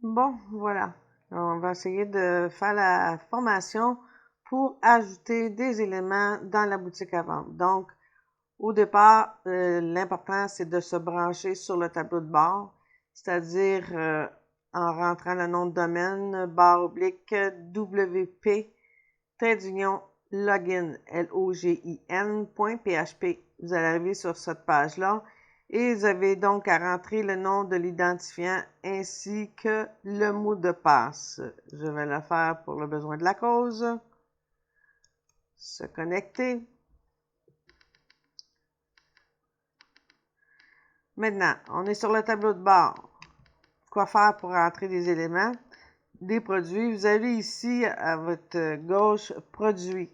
Bon, voilà. On va essayer de faire la formation pour ajouter des éléments dans la boutique à vendre. Donc, au départ, l'important, c'est de se brancher sur le tableau de bord, c'est-à-dire en rentrant le nom de domaine, /WP, trait d'union, login, login.php. Vous allez arriver sur cette page-là et vous avez donc à rentrer le nom de l'identifiant ainsi que le mot de passe. Je vais le faire pour le besoin de la cause. Se connecter. Maintenant, on est sur le tableau de bord. Quoi faire pour rentrer des éléments, des produits? Vous avez ici à votre gauche « Produits ».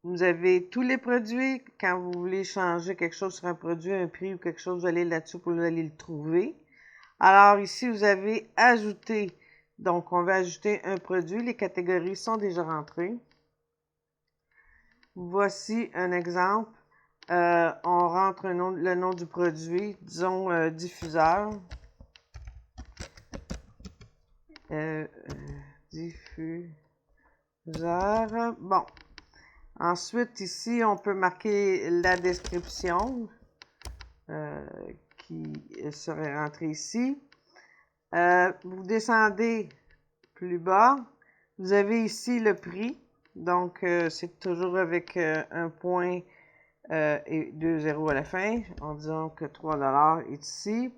Vous avez tous les produits. Quand vous voulez changer quelque chose sur un produit, un prix ou quelque chose, vous allez là-dessus pour aller le trouver. Alors ici, vous avez « Ajouter ». Donc, on va ajouter un produit. Les catégories sont déjà rentrées. Voici un exemple. On rentre le nom du produit, disons diffuseur. Diffuseur. Bon. Ensuite, ici, on peut marquer la description qui serait rentrée ici. Vous descendez plus bas. Vous avez ici le prix. Donc, c'est toujours avec un point et 2 zéros à la fin. En disant que 3$ est ici.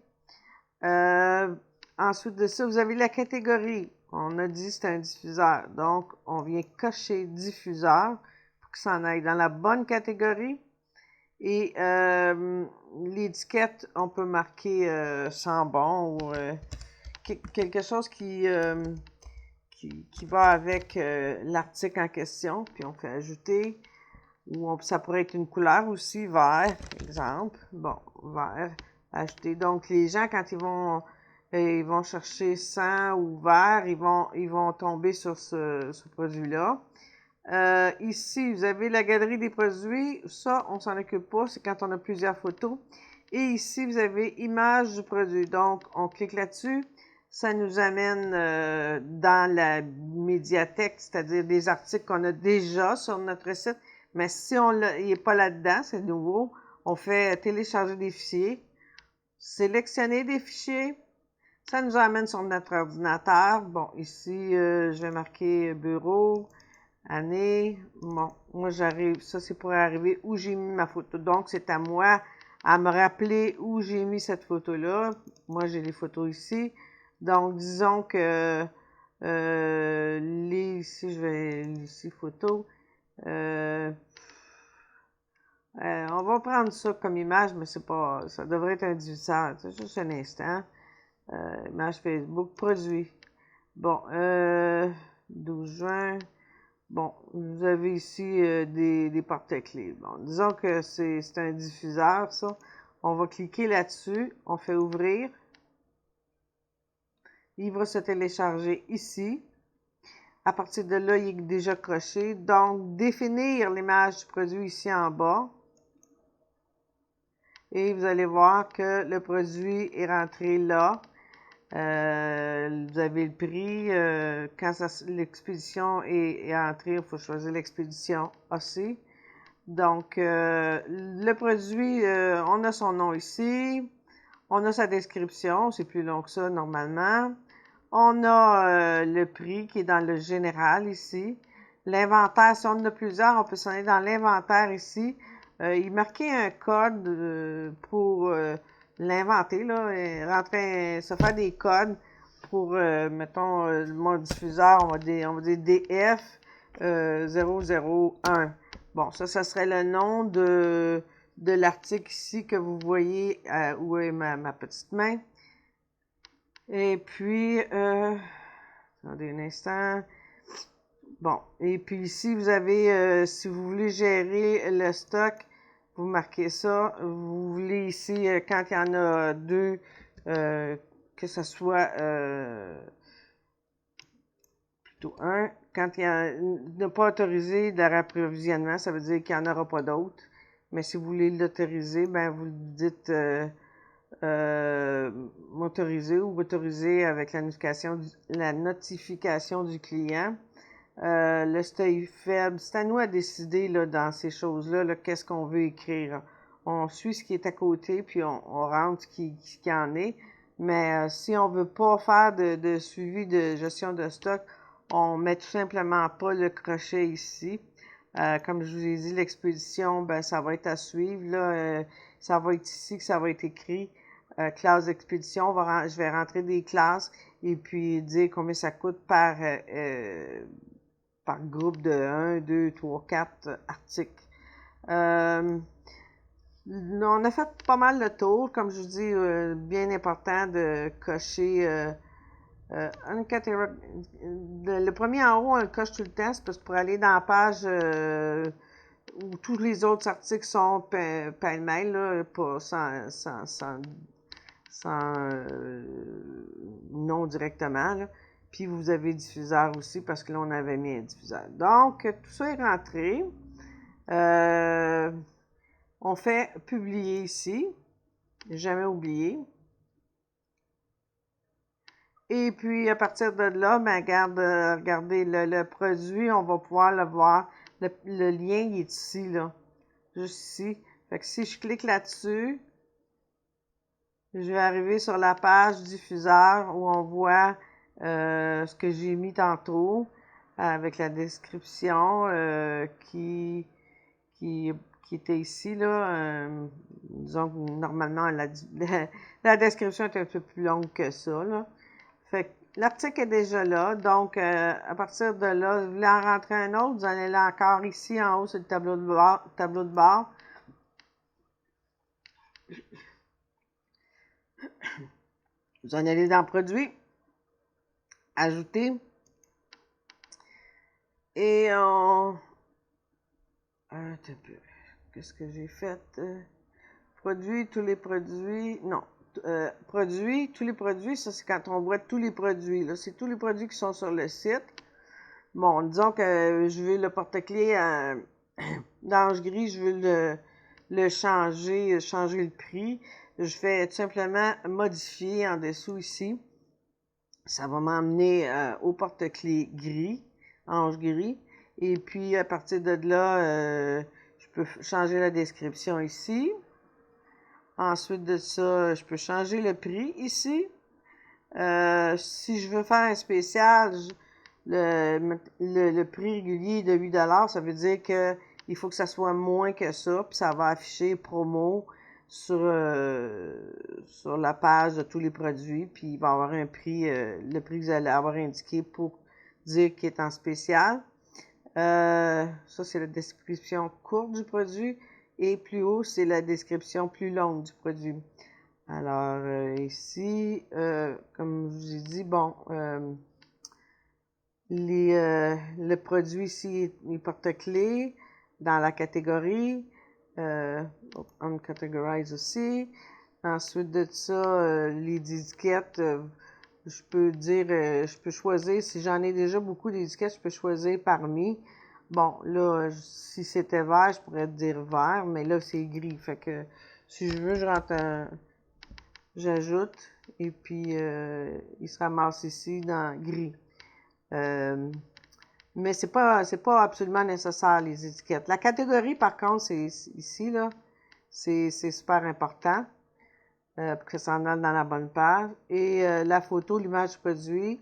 Ensuite de ça, vous avez la catégorie. On a dit que c'est un diffuseur. Donc, on vient cocher diffuseur pour que ça en aille dans la bonne catégorie. Et l'étiquette, on peut marquer sans bon ou quelque chose qui va avec l'article en question. Puis on fait ajouter. Ou ça pourrait être une couleur aussi, vert, exemple. Bon, vert, ajouter. Donc, les gens, quand ils vont chercher sang ou vert, ils vont tomber sur ce produit-là. Ici, vous avez la galerie des produits. Ça, on s'en occupe pas. C'est quand on a plusieurs photos. Et ici, vous avez image du produit. Donc, on clique là-dessus. Ça nous amène dans la médiathèque, c'est-à-dire des articles qu'on a déjà sur notre site. Mais si il n'est pas là-dedans, c'est nouveau, on fait télécharger des fichiers, sélectionner des fichiers. Ça nous amène sur notre ordinateur. Bon, ici, je vais marquer bureau, année. Bon, moi, j'arrive, ça, c'est pour arriver où j'ai mis ma photo. Donc, c'est à moi à me rappeler où j'ai mis cette photo-là. Moi, j'ai les photos ici. Donc, disons que ici, je vais ici, photo. On va prendre ça comme image, mais c'est pas, ça devrait être un diffuseur. C'est juste un instant. Image Facebook, produit. Bon, 12 juin. Bon, vous avez ici des porte-clés. Bon, disons que c'est un diffuseur, ça. On va cliquer là-dessus. On fait ouvrir. Il va se télécharger ici. À partir de là, il est déjà coché. Donc, définir l'image du produit ici en bas. Et vous allez voir que le produit est rentré là. Vous avez le prix. Quand l'expédition est entrée, il faut choisir l'expédition aussi. Donc, le produit, on a son nom ici. On a sa description. C'est plus long que ça normalement. On a le prix qui est dans le général ici. L'inventaire, si on en a plusieurs, on peut s'en aller dans l'inventaire ici. Il marquait un code pour l'inventer, là, et se faire des codes pour, mettons, mon diffuseur, on va dire DF 001. Bon, ça serait le nom de l'article ici que vous voyez où est ma petite main. Et puis, attendez un instant. Bon, et puis ici, vous avez, si vous voulez gérer le stock, vous marquez ça. Vous voulez ici, quand il y en a deux, que ce soit plutôt un. Quand il y a ne pas autoriser de rapprovisionnement, ça veut dire qu'il n'y en aura pas d'autres. Mais si vous voulez l'autoriser, ben vous dites m'autoriser ou autoriser avec la notification du client. Le seuil faible, c'est à nous à décider là, dans ces choses-là, là, qu'est-ce qu'on veut écrire. On suit ce qui est à côté, puis on rentre ce qui en est. Mais si on veut pas faire de suivi de gestion de stock, on met tout simplement pas le crochet ici. Comme je vous ai dit, l'expédition, ben ça va être à suivre. Là, ça va être ici que ça va être écrit. Classe d'expédition, je vais rentrer des classes et puis dire combien ça coûte par groupe de 1, 2, 3, 4 articles. On a fait pas mal le tour. Comme je vous dis, bien important de cocher une catégorie. Le premier en haut, on le coche tout le temps, c'est parce que pour aller dans la page où tous les autres articles sont pêle-mêle, pas sans non directement. Là. Puis vous avez diffuseur aussi parce que là, on avait mis un diffuseur. Donc, tout ça est rentré. On fait publier ici. Jamais oublié. Et puis, à partir de là, ben, regardez le produit, on va pouvoir le voir. Le lien, il est ici, là. Juste ici. Fait que si je clique là-dessus, je vais arriver sur la page diffuseur où on voit ce que j'ai mis tantôt avec la description qui était ici, là. Disons que normalement, la description est un peu plus longue que ça, là. Fait que l'article est déjà là. Donc, à partir de là, vous voulez en rentrer un autre, vous allez là encore ici en haut sur le tableau de bord. Vous en allez dans Produit, Ajouter. Et on... Qu'est-ce que j'ai fait? Produit, tous les produits... Non. Produits, tous les produits, ça c'est quand on voit tous les produits. Là, c'est tous les produits qui sont sur le site. Bon, disons que je veux le porte-clés d'ange gris, je veux le changer le prix. Je fais tout simplement modifier en dessous ici. Ça va m'emmener au porte-clés gris, ange gris. Et puis, à partir de là, je peux changer la description ici. Ensuite de ça, je peux changer le prix ici. Si je veux faire un spécial, le prix régulier de 8 $, ça veut dire que il faut que ça soit moins que ça, puis ça va afficher promo sur la page de tous les produits, puis il va y avoir un prix, le prix que vous allez avoir indiqué pour dire qu'il est en spécial. Ça, c'est la description courte du produit, et plus haut, c'est la description plus longue du produit. Alors, ici, comme je vous ai dit, bon, le produit ici est porte-clés dans la catégorie, uncategorized aussi. Ensuite de ça, les étiquettes, je peux dire, je peux choisir, si j'en ai déjà beaucoup d'étiquettes, je peux choisir parmi. Bon, là, si c'était vert, je pourrais dire vert, mais là, c'est gris. Fait que si je veux, je rentre j'ajoute, et puis il se ramasse ici dans gris. Mais c'est pas absolument nécessaire, les étiquettes. La catégorie, par contre, c'est ici, là. C'est super important pour que ça en aille dans la bonne page. Et la photo, l'image du produit,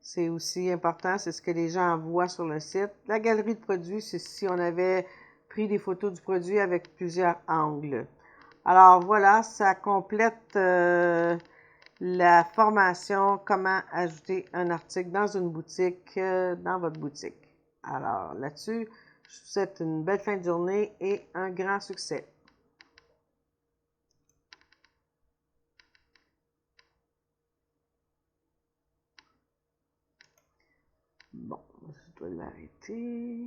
c'est aussi important. C'est ce que les gens voient sur le site. La galerie de produits, c'est si on avait pris des photos du produit avec plusieurs angles. Alors voilà, ça complète la formation comment ajouter un article dans une boutique, dans votre boutique. Alors là-dessus, je vous souhaite une belle fin de journée et un grand succès. Bon, je dois l'arrêter.